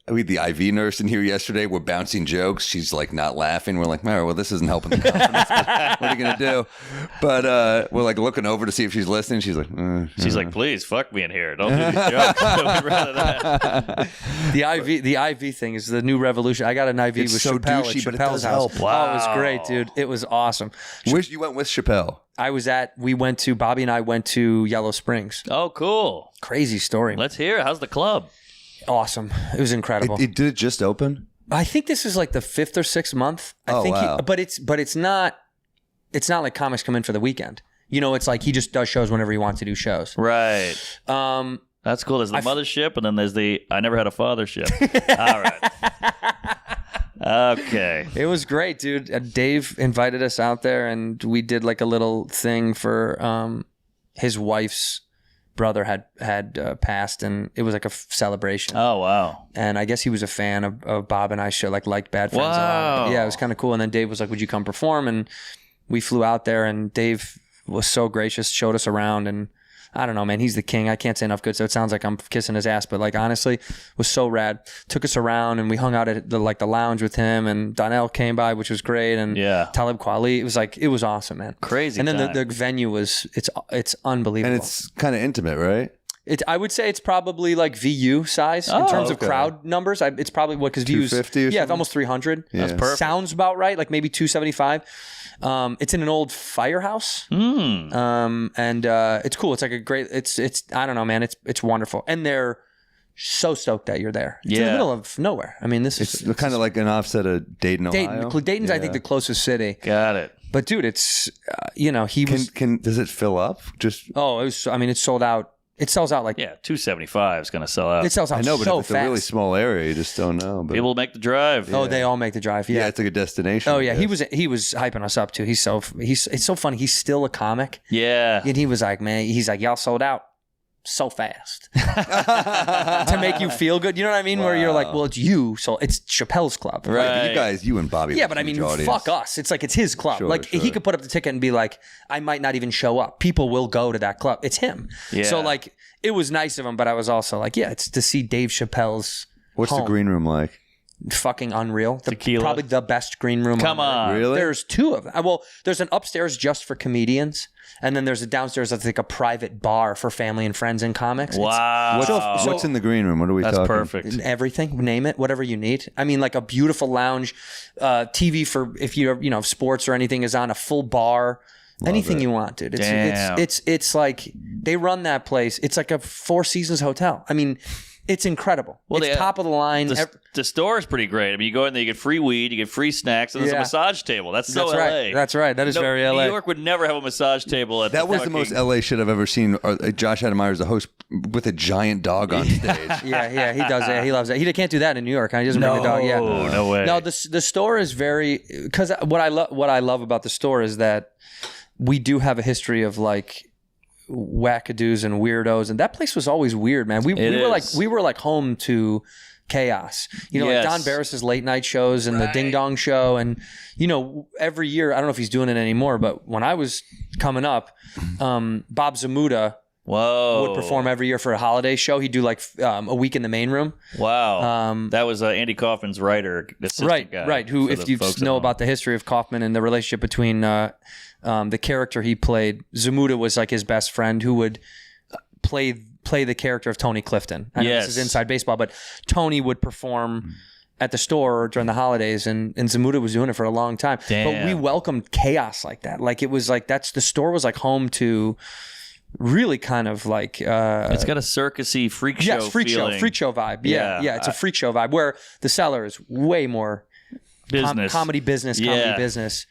we had the IV nurse in here yesterday. We're bouncing jokes. She's like not laughing. We're like, all right, well, this isn't helping the confidence. What are you going to do? But we're like looking over to see if she's listening. She's like, she's like, please fuck me in here. Don't do these jokes. I'd rather that. The IV thing is the new revolution. I got an IV It's with so Chappelle douchey, at but it Chappelle's does house. help. Wow. Oh, it was great, dude. It was awesome. You went with Chappelle. Bobby and I went to Yellow Springs. Oh, cool. Crazy story. Let's hear it. How's the club? Awesome. It was incredible. It did just open? I think this is like the 5th or 6th month. Wow. But it's not like comics come in for the weekend. You know, it's like he just does shows whenever he wants to do shows. Right. That's cool. There's the Mothership, and then there's the I Never Had a Fathership. All right. Okay. It was great, dude. Dave invited us out there, and we did like a little thing for his wife's brother had passed, and it was like a celebration. Oh, wow. And I guess he was a fan of Bob and I show, liked Bad Friends a lot. Yeah, it was kind of cool. And then Dave was like, would you come perform? And we flew out there, and Dave was so gracious, showed us around, and I don't know, man. He's the king. I can't say enough good. So it sounds like I'm kissing his ass, but like honestly, was so rad. Took us around, and we hung out at the lounge with him. And Donnell came by, which was great. And Talib Kweli. It was awesome, man. Crazy. And then the venue it's unbelievable. And it's kind of intimate, right? I would say it's probably like VU size in terms of crowd numbers. It's probably because VU's 250 or it's almost 300. Yeah. That's perfect. Sounds about right, like maybe 275. It's in an old firehouse, and it's cool. It's like a great. It's I don't know, man. It's wonderful, and they're so stoked that you're there. It's in the middle of nowhere. I mean, it's kind of like an offset of Dayton, Ohio. Dayton's, I think, the closest city. Got it. But dude, it's he was. Does it fill up? Just it was. I mean, it's sold out. It sells out like 275 is going to sell out. It sells out. I know, but so if it's a really small area, you just don't know. But people make the drive. Oh, they all make the drive. Yeah, it's like a destination. Oh yeah, he was hyping us up too. It's so funny. He's still a comic. Yeah, and he was like, man, y'all sold out so fast to make you feel good. You know what I mean? Wow. Where you're like, well, it's you, so it's Chappelle's club, right? You and Bobby. Yeah, but I mean, fuck us. It's like it's his club. Sure. He could put up the ticket and be like, I might not even show up. People will go to that club. It's him. Yeah. So like, it was nice of him, but I was also like, yeah, it's to see Dave Chappelle's. What's home. The green room like? Fucking unreal. Tequila. Probably the best green room. Come on. Really? There's two of them. Well, there's an upstairs just for comedians, and then there's a downstairs that's like a private bar for family and friends and comics. Wow. What's in the green room? What are we talking? That's perfect. Everything. Name it. Whatever you need. I mean, like a beautiful lounge, TV for if if sports or anything is on, a full bar. Anything you want, dude. It's like they run that place. It's like a Four Seasons hotel. I mean, it's incredible. Well, it's top of the line. The store is pretty great. I mean, you go in there, you get free weed, you get free snacks, and there's a massage table. That's so LA. Right. That's right. That is very LA. New York would never have a massage table. That was the most LA shit I've ever seen. Josh Adameyer's the host with a giant dog on stage. yeah, he does that. He loves that. He can't do that in New York. He doesn't bring the dog. Yeah, no way. No, the store is very because what I love about the store is that we do have a history of like wackadoos and weirdos, and that place was always weird, man. We were like home to chaos. Like Don Barris's late night shows and the Ding Dong Show, and every year, I don't know if he's doing it anymore, but when I was coming up, Bob Zamuda would perform every year for a holiday show. He'd do like a week in the main room. Wow. That was Andy Kaufman's writer, assistant guy. Right. Who, if you know about the history of Kaufman and the relationship between the character he played, Zamuda was like his best friend who would play the character of Tony Clifton. I know this is inside baseball, but Tony would perform at the store during the holidays, and Zamuda was doing it for a long time. Damn. But we welcomed chaos like that. Like it was like the store was like home to really kind of like it's got a circusy freak show freak show vibe. Yeah, it's a freak show vibe where the cellar is way more business, comedy business.